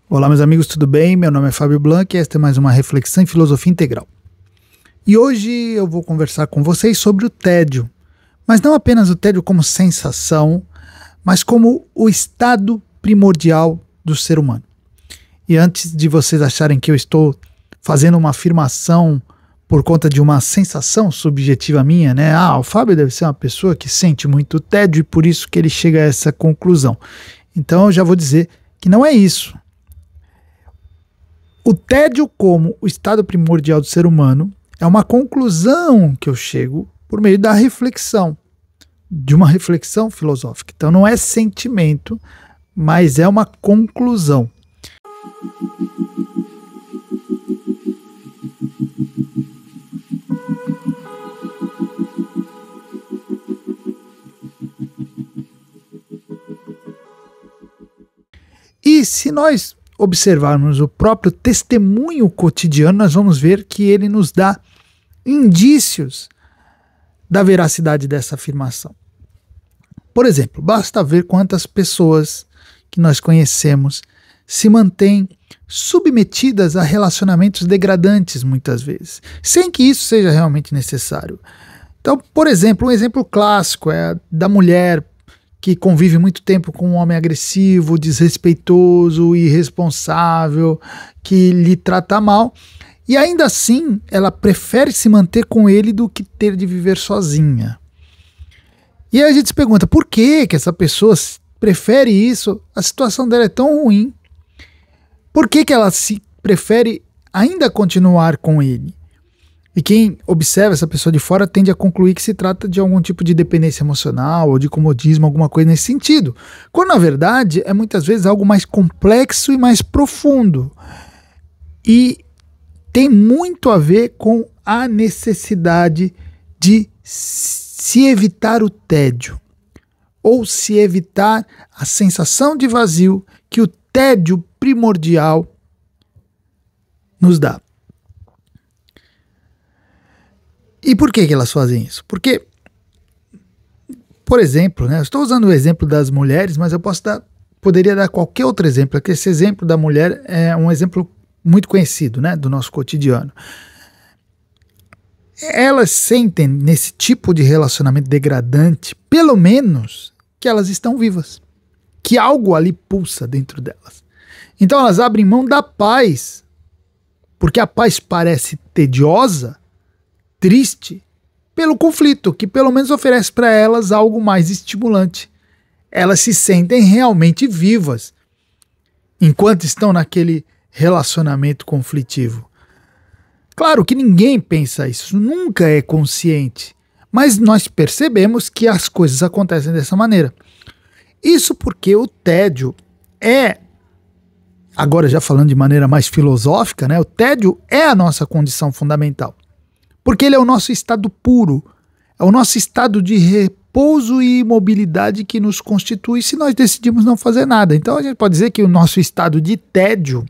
Olá, meus amigos, tudo bem? Meu nome é Fábio Blanc e esta é mais uma reflexão em filosofia integral. E hoje eu vou conversar com vocês sobre o tédio, mas não apenas o tédio como sensação, mas como o estado primordial do ser humano. E antes de vocês acharem que eu estou fazendo uma afirmação por conta de uma sensação subjetiva minha, né? O Fábio deve ser uma pessoa que sente muito tédio e por isso que ele chega a essa conclusão. Então eu já vou dizer que não é isso. O tédio como o estado primordial do ser humano é uma conclusão que eu chego por meio da reflexão, de uma reflexão filosófica. Então não é sentimento, mas é uma conclusão. E se nós observarmos o próprio testemunho cotidiano, nós vamos ver que ele nos dá indícios da veracidade dessa afirmação. Por exemplo, basta ver quantas pessoas que nós conhecemos se mantêm submetidas a relacionamentos degradantes muitas vezes, sem que isso seja realmente necessário. Então, por exemplo, um exemplo clássico é da mulher que convive muito tempo com um homem agressivo, desrespeitoso, irresponsável, que lhe trata mal, e ainda assim ela prefere se manter com ele do que ter de viver sozinha. E aí a gente se pergunta, por que essa pessoa prefere isso? A situação dela é tão ruim. Por que ela se prefere ainda continuar com ele? E quem observa essa pessoa de fora tende a concluir que se trata de algum tipo de dependência emocional ou de comodismo, alguma coisa nesse sentido. Quando na verdade é muitas vezes algo mais complexo e mais profundo. E tem muito a ver com a necessidade de se evitar o tédio. Ou se evitar a sensação de vazio que o tédio primordial nos dá. E por que elas fazem isso? Porque, por exemplo, eu estou usando o exemplo das mulheres, mas eu poderia dar qualquer outro exemplo, porque esse exemplo da mulher é um exemplo muito conhecido, do nosso cotidiano. Elas sentem nesse tipo de relacionamento degradante, pelo menos, que elas estão vivas, que algo ali pulsa dentro delas. Então elas abrem mão da paz, porque a paz parece tediosa, triste, pelo conflito, que pelo menos oferece para elas algo mais estimulante. Elas se sentem realmente vivas enquanto estão naquele relacionamento conflitivo. Claro que ninguém pensa isso, nunca é consciente, mas nós percebemos que as coisas acontecem dessa maneira. Isso porque o tédio agora já falando de maneira mais filosófica, o tédio é a nossa condição fundamental. Porque ele é o nosso estado puro, é o nosso estado de repouso e imobilidade que nos constitui se nós decidimos não fazer nada. Então a gente pode dizer que o nosso estado de tédio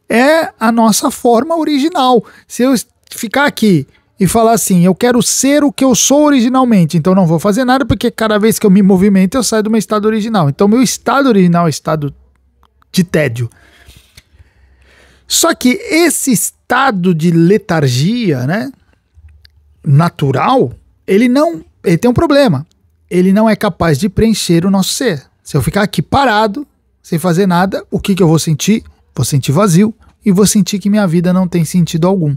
é a nossa forma original. Se eu ficar aqui e falar assim, eu quero ser o que eu sou originalmente, então não vou fazer nada porque cada vez que eu me movimento eu saio do meu estado original. Então meu estado original é o estado de tédio. Só que esse estado de letargia, natural, ele tem um problema. Ele não é capaz de preencher o nosso ser. Se eu ficar aqui parado, sem fazer nada, o que eu vou sentir? Vou sentir vazio e vou sentir que minha vida não tem sentido algum.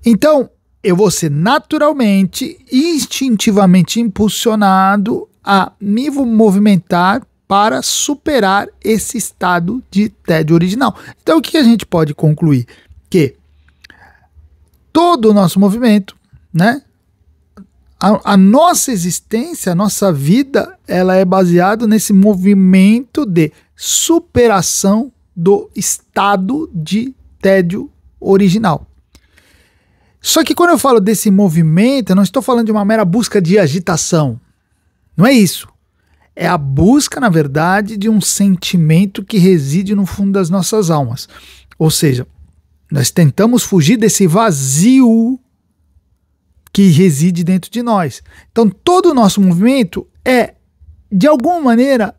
Então, eu vou ser naturalmente, instintivamente impulsionado a me movimentar para superar esse estado de tédio original. Então o que a gente pode concluir? Que todo o nosso movimento, a nossa existência, a nossa vida, ela é baseada nesse movimento de superação do estado de tédio original. Só que quando eu falo desse movimento, eu não estou falando de uma mera busca de agitação. Não é isso. É a busca, na verdade, de um sentimento que reside no fundo das nossas almas. Ou seja, nós tentamos fugir desse vazio que reside dentro de nós. Então, todo o nosso movimento é, de alguma maneira,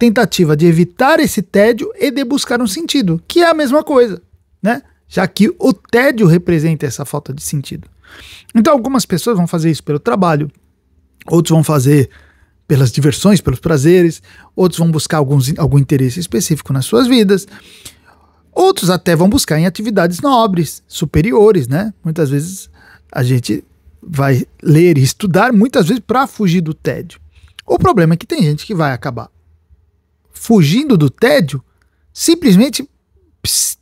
tentativa de evitar esse tédio e de buscar um sentido, que é a mesma coisa, né? Já que o tédio representa essa falta de sentido. Então algumas pessoas vão fazer isso pelo trabalho, outros vão fazer pelas diversões, pelos prazeres, outros vão buscar algum interesse específico nas suas vidas, outros até vão buscar em atividades nobres, superiores, né? Muitas vezes a gente vai ler e estudar, muitas vezes para fugir do tédio. O problema é que tem gente que vai acabar fugindo do tédio, simplesmente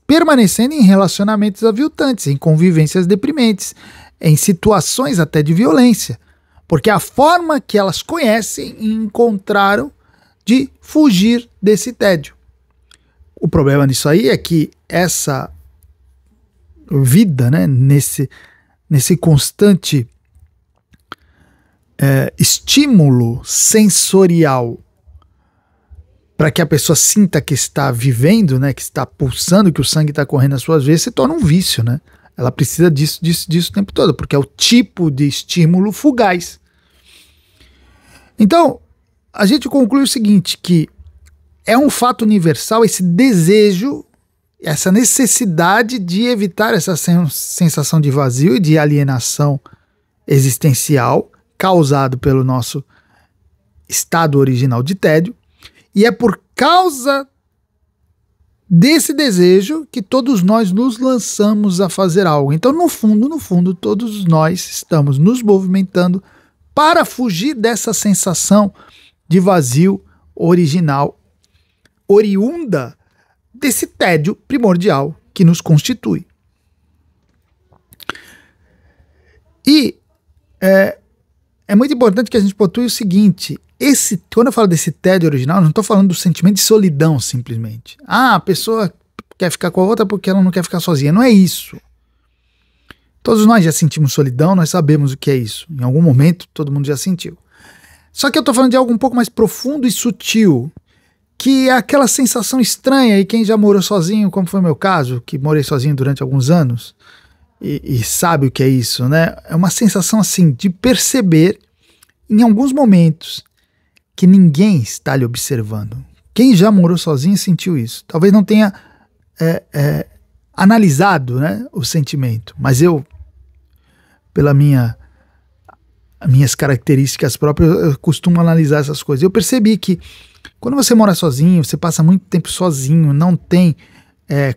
permanecendo em relacionamentos aviltantes, em convivências deprimentes, em situações até de violência, porque é a forma que elas conhecem e encontraram de fugir desse tédio. O problema disso aí é que essa vida, né, nesse constante estímulo sensorial para que a pessoa sinta que está vivendo, né, que está pulsando, que o sangue está correndo nas suas veias, se torna um vício, né? Ela precisa disso o tempo todo, porque é o tipo de estímulo fugaz. Então, a gente conclui o seguinte, que é um fato universal esse desejo, essa necessidade de evitar essa sensação de vazio e de alienação existencial causado pelo nosso estado original de tédio, e é por causa desse desejo que todos nós nos lançamos a fazer algo. Então, no fundo, todos nós estamos nos movimentando para fugir dessa sensação de vazio original, oriunda desse tédio primordial que nos constitui. E é muito importante que a gente pontue o seguinte: quando eu falo desse tédio original, eu não estou falando do sentimento de solidão simplesmente. Ah, a pessoa quer ficar com a outra porque ela não quer ficar sozinha. Não é isso. Todos nós já sentimos solidão, nós sabemos o que é isso. Em algum momento, todo mundo já sentiu. Só que eu estou falando de algo um pouco mais profundo e sutil, que é aquela sensação estranha, e quem já morou sozinho, como foi o meu caso, que morei sozinho durante alguns anos, e sabe o que é isso, né? É uma sensação assim de perceber, em alguns momentos, que ninguém está lhe observando. Quem já morou sozinho sentiu isso. Talvez não tenha analisado, né, o sentimento, mas eu, pelas minhas características próprias, eu costumo analisar essas coisas. Eu percebi que quando você mora sozinho, você passa muito tempo sozinho, não tem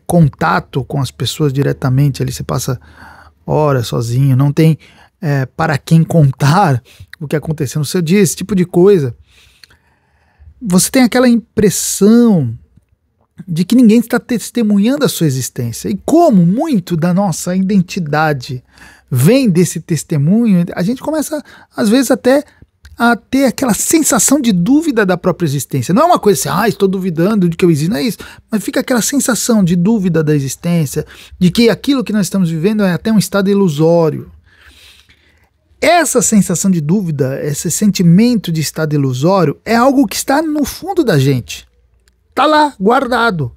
contato com as pessoas diretamente, ali você passa horas sozinho, não tem para quem contar o que aconteceu no seu dia, esse tipo de coisa. Você tem aquela impressão de que ninguém está testemunhando a sua existência. E como muito da nossa identidade vem desse testemunho, a gente começa, às vezes, até a ter aquela sensação de dúvida da própria existência. Não é uma coisa assim, estou duvidando de que eu existo, não é isso. Mas fica aquela sensação de dúvida da existência, de que aquilo que nós estamos vivendo é até um estado ilusório. Essa sensação de dúvida, esse sentimento de estado ilusório, é algo que está no fundo da gente. Está lá, guardado.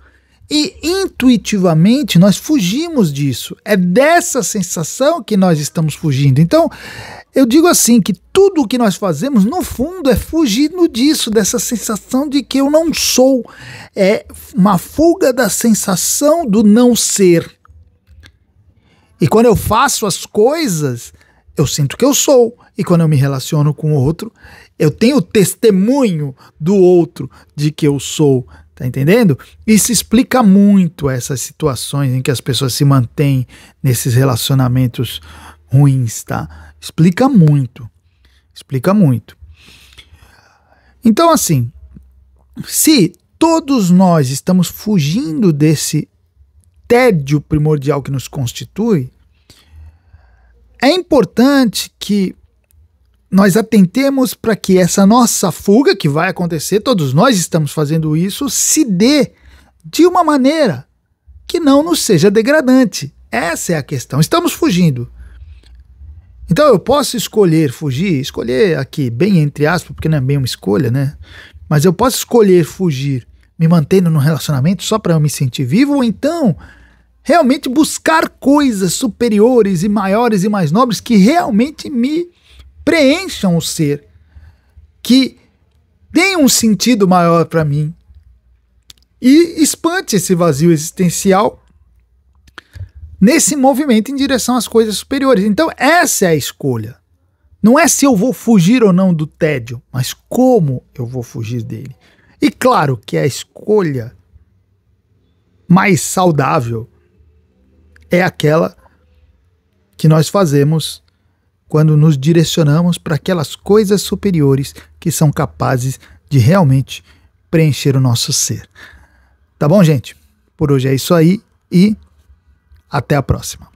E intuitivamente nós fugimos disso. É dessa sensação que nós estamos fugindo. Então, eu digo assim, que tudo o que nós fazemos, no fundo, é fugindo disso, dessa sensação de que eu não sou. É uma fuga da sensação do não ser. E quando eu faço as coisas, eu sinto que eu sou, e quando eu me relaciono com o outro, eu tenho o testemunho do outro de que eu sou, tá entendendo? Isso explica muito essas situações em que as pessoas se mantêm nesses relacionamentos ruins, tá? Explica muito, explica muito. Então, assim, se todos nós estamos fugindo desse tédio primordial que nos constitui, é importante que nós atentemos para que essa nossa fuga, que vai acontecer, todos nós estamos fazendo isso, se dê de uma maneira que não nos seja degradante. Essa é a questão. Estamos fugindo. Então eu posso escolher fugir, escolher aqui bem entre aspas, porque não é bem uma escolha, né? Mas eu posso escolher fugir, me mantendo no relacionamento só para eu me sentir vivo, ou então realmente buscar coisas superiores e maiores e mais nobres que realmente me preencham o ser, que tem um sentido maior para mim e espante esse vazio existencial nesse movimento em direção às coisas superiores. Então essa é a escolha. Não é se eu vou fugir ou não do tédio, mas como eu vou fugir dele. E claro que a escolha mais saudável é aquela que nós fazemos quando nos direcionamos para aquelas coisas superiores que são capazes de realmente preencher o nosso ser. Tá bom, gente? Por hoje é isso aí e até a próxima.